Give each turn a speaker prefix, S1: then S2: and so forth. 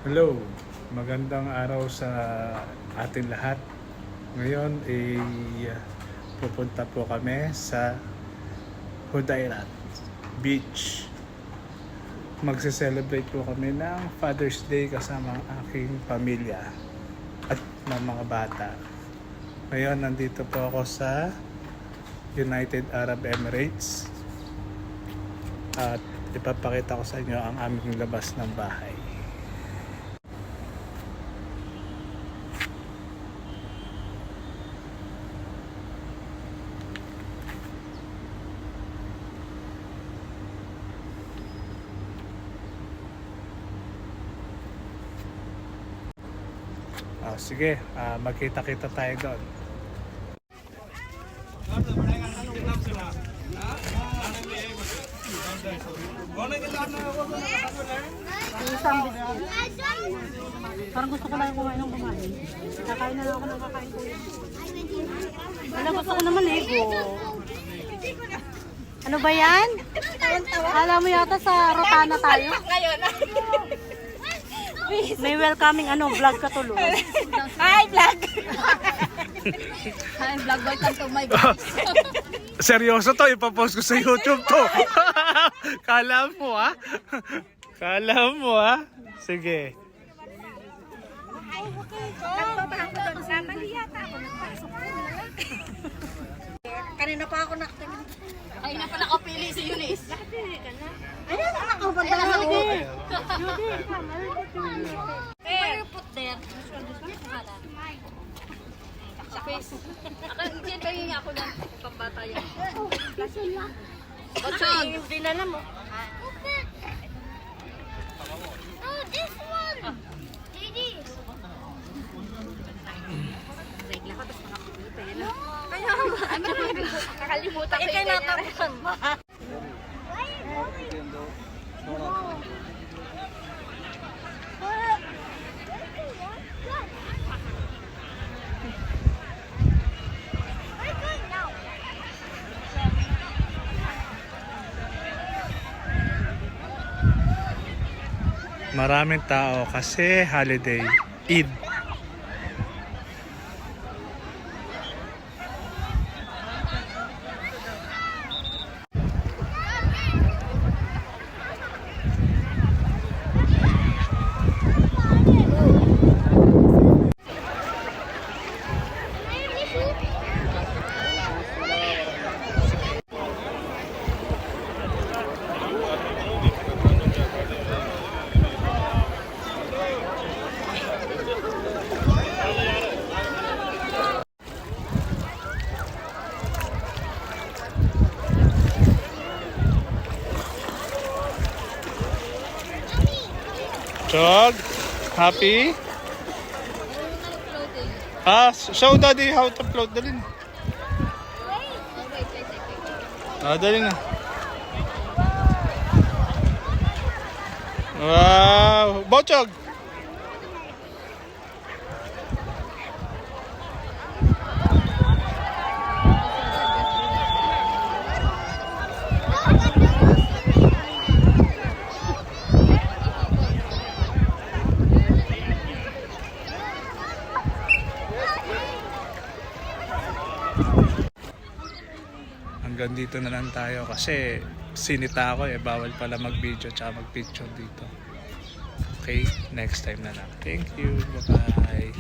S1: Hello, magandang araw sa atin lahat. Ngayon ay pupunta po kami sa Hudayrat Beach. Magse-celebrate po kami ng Father's Day kasama ang aking pamilya at ng mga bata. Ngayon nandito po ako sa United Arab Emirates at ipapakita ko sa inyo ang aming labas ng bahay. Sige, magkita-kita tayo doon.
S2: Parang gusto ko lang kumain ng kumain. Kakain na lang ako ng kakain ko. Wala, gusto ko naman Lego. Ano ba yan? Alam mo yata sa Rotana tayo? May welcoming vlog ka tuloy.
S3: Hi, vlog! Hi, vlog boy, come to my guys.
S1: Seryoso to, ipapost ko sa YouTube to. Kala mo ha? Kala mo ha? Sige.
S3: Kanina pa ako nakatingin. Kanina pa nakapili si Eunice. Nakapili ka na? Ayun, nakapili ka na. Where you put there? Sa face. Diyan kayo nga ako lang. Pambata yan. Bachon! Hindi na lang mo.
S4: Oh, this one! Lady!
S3: Regla ka, tapos nakapilita yan. Kaya nakalimutan ko yung natapusan mo.
S4: Why are you going? We're going now.
S1: Maraming tao kasi holiday, Eid. Chog, happy? Show daddy how to float. Dali na. Dali na. Wow! Bochog! Hanggang dito na lang tayo kasi sinita ako bawal pala mag-video tsaka mag-picture dito. Okay, next time na lang. Thank you, bye bye.